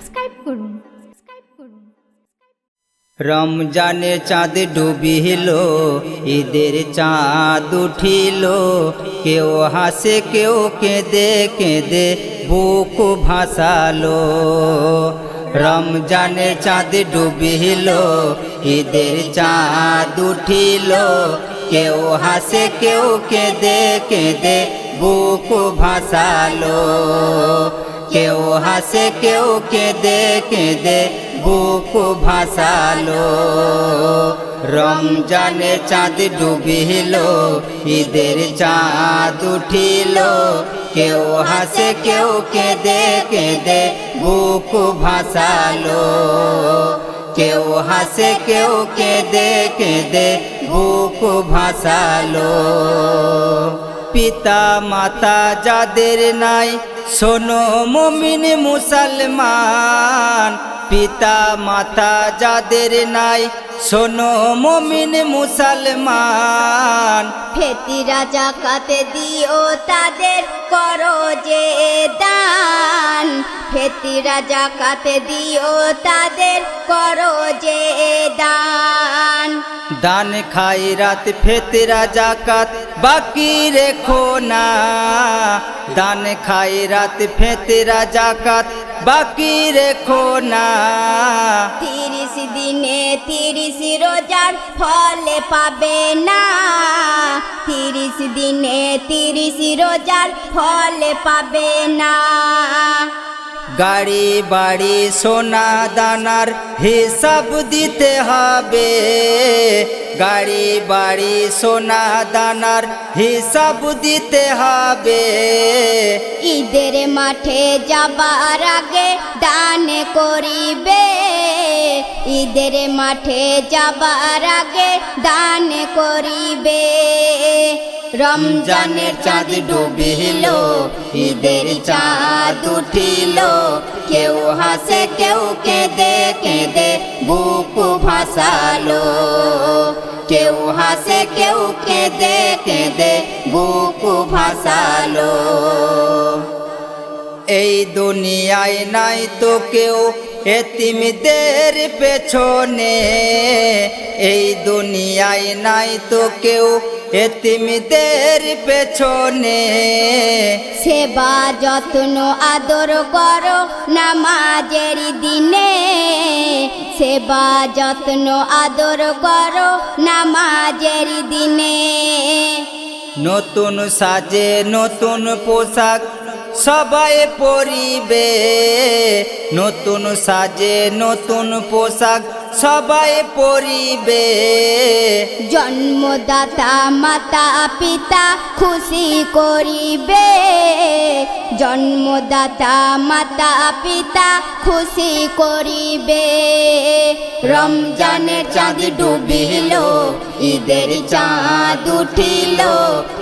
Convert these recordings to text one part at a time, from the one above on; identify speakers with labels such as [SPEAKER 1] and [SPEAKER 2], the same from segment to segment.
[SPEAKER 1] Subscribe করুন।
[SPEAKER 2] রমজানের চাঁদ ডুবিল, ঈদের চাঁদ উঠিল, কেউ হাসে কেউ কেঁদে কেঁদে বুক ভাসালো। রমজানের চাঁদ ডুবিল, ঈদের চাঁদ উঠিল, কেউ হাসে কেউ কেঁদে কেঁদে বুক ভাসালো। কেউ হাসে কেউ কেঁদে কেঁদে বুক ভাসালো। রমজানের চাঁদ ডুবিল, ঈদের চাঁদ উঠিল, কেউ হাসে কেউ কেঁদে কেঁদে বুক ভাসালো। কেউ হাসে কেউ কেঁদে কেঁদে বুক ভাসালো। পিতা মাতা যাদের নাই, শোনো মুমিন মুসলমান। পিতা মাতা যাদের নাই, শোনো মুমিন মুসলমান।
[SPEAKER 1] ফিতরা যাকাত দিও তাদের করো যে দান। ফিতরা যাকাত দিও তাদের করো যে দান।
[SPEAKER 2] দান খায়রাত ফিতরা যাকাত বাকি রেখো না। দান খায়রাত ফিতরা যাকাত বাকি রেখো না।
[SPEAKER 1] 30 দিনে 30 রোজার ফল পাবে না। 30 দিনে 30 রোজার ফল পাবে না।
[SPEAKER 2] গাড়ি বাড়ি সোনা দানার হিসাব দিতে হবে। গাড়ি বাড়ি সোনা দানার হিসাব দিতে হবে।
[SPEAKER 1] ঈদের মাঠে যাবার আগে দান করিবে। ঈদের মাঠে যাবার আগে দান করিবে।
[SPEAKER 2] রমজানের চাঁদ ডুবিল, ঈদের চাঁদ উঠিল, কেউ হাসে কেউ কেঁদে কেঁদে বুক ভাসালো। কেউ হাসে কেউ কেঁদে কেঁদে বুক ভাসালো। এই দুনিয়ায় নাই তো কেউ এতিমদের পেছনে। এই দুনিয়ায় নাই তো কেউ এতিমদের পেছনে।
[SPEAKER 1] সেবা যত্ন আদর করো নামাজের দিনে। সেবা যত্ন আদর করো নামাজের দিনে।
[SPEAKER 2] নতুন সাজে নতুন পোশাক সবাই পরিবে। নতুন সাজে নতুন পোশাক সবাই পরিবে।
[SPEAKER 1] জন্মদাতা মাতা পিতা খুশি করিবে। জন্মদাতা মাতা পিতা খুশি করিবে।
[SPEAKER 2] রমজানের চাঁদ ডুবিল, ঈদের চাঁদ উঠিল,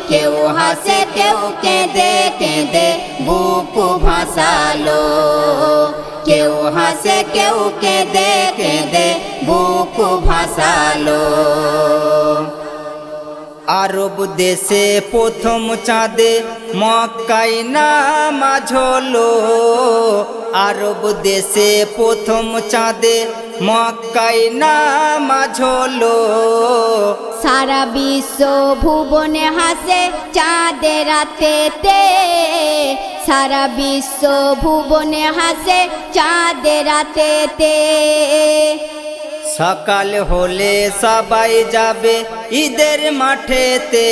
[SPEAKER 2] কেউ হাসে কেউ কেঁদে কেঁদে বুক ভাসালো। কেউ হাসে কেউ কেঁদে কেঁদে বুক ভাসালো। আরব দেশে প্রথম চাঁদে মক্কায় নামাজ হলো। আরব দেশে প্রথম চাঁদে মক্কায় নামাজ হলো।
[SPEAKER 1] সারা বিশ্ব ভুবনে হাসে চাঁদের রাতেতে। সারা বিশ্ব ভুবনে হাসে চাঁদের রাতেতে।
[SPEAKER 2] সকাল হলে সবাই যাবে ঈদের মাঠেতে।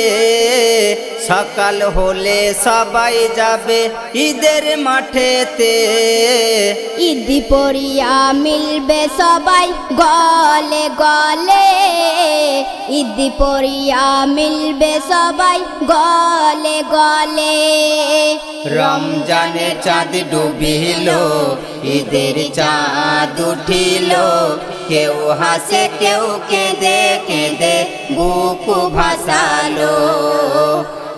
[SPEAKER 2] সকাল হলে সবাই যাবে ঈদের মাঠেতে।
[SPEAKER 1] ঈদ পড়িয়া মিলবে সবাই গলে গলে। ঈদ পড়িয়া মিলবে সবাই গলে গলে।
[SPEAKER 2] রমজানের চাঁদ ডুবিল, ঈদের চাঁদ উঠিল, কেউ হাসে কেউ কেঁদে কেঁদে বুক ভাসালো।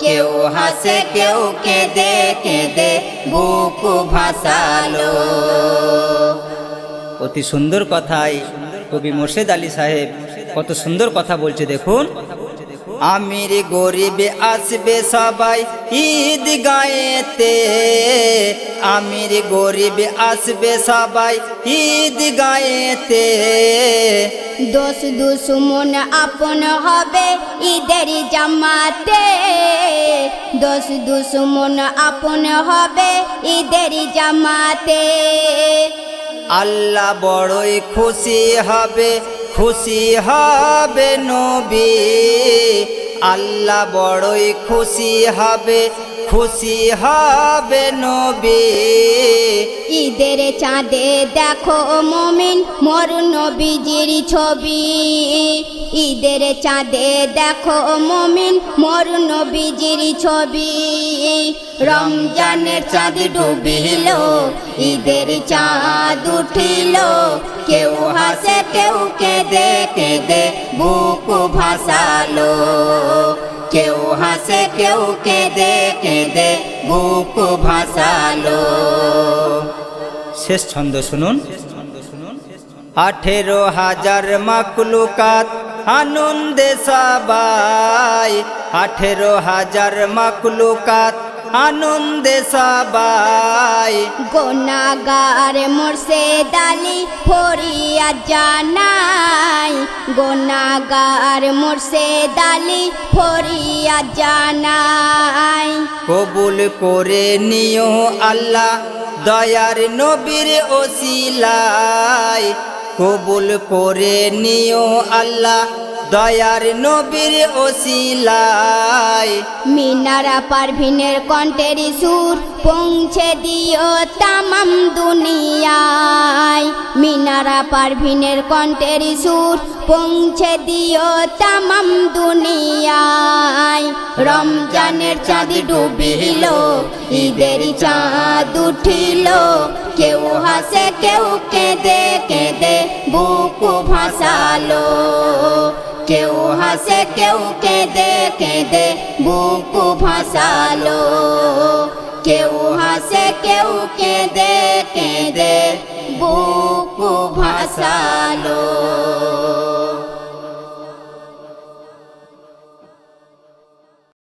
[SPEAKER 2] কেউ হাসে কেউ কেঁদে কেঁদে বুক ভাসালো। অতি সুন্দর কথায় কবি মোর্শেদ আলী সাহেব কত সুন্দর কথা বলছে দেখুন। আমির গরিব আসবে সবাই ঈদ গায়েতে, আমির গরিব আসবে সবাই ঈদ গায়েতে।
[SPEAKER 1] দোষ দুশ্মন আপন হবে ঈদের জামাতে, দোষ দুশ্মন আপন হবে ঈদের জামাতে।
[SPEAKER 2] আল্লাহ বড়ই খুশি হবে, খুশি হবে নবী, আল্লাহ বড়ই খুশি হবে, খুশি হবে নবী।
[SPEAKER 1] ঈদের চাঁদে দেখো মুমিন মোর নবীজির ছবি, ঈদের চাঁদে দেখো মুমিন মোর নবীজির ছবি। রমজানের চাঁদ ডুবিল, ঈদের চাঁদ উঠিল, কেউ হাসে কেউ কেঁদে কেঁদে বুক ভাসালো, কেউ হাসে কেউ কেঁদে কেঁদে বুক ভাসালো।
[SPEAKER 2] শেষ ছন্দ শুনুন। 18,000 মাকলুকাত আনন্দে সবাই, 18,000 মাকলুকাত আনন্দে সবাই।
[SPEAKER 1] গুনাহগার মুর্শিদ আলী ফরিয়াদ জানাই, গুনাহগার মুর্শিদ আলী ফরিয়াদ জানাই।
[SPEAKER 2] কবুল করে নিও আল্লাহ দয়ার নবীর ওসিলায়, কবুল করে নিও আল্লাহ দয়ার নবীর ওসিলায়।
[SPEAKER 1] মিনারা পারভিনের কণ্ঠের সুর পৌঁছে দিও তামাম দুনিয়ায়, মিনারা পারভিনের কণ্ঠের সুর পৌঁছে দিও তামাম দুনিয়ায়। রমজানের চাঁদ ডুবিল, ঈদের চাঁদ উঠিল, কেউ হাসে কেউ কেঁদে কেঁদে বুক ভাসালো, কেউ হাসে কেউ কেঁদে কেঁদে বুক ভাসালো, কেউ হাসে কেউ কেঁদে কেঁদে বুক ভাসালো।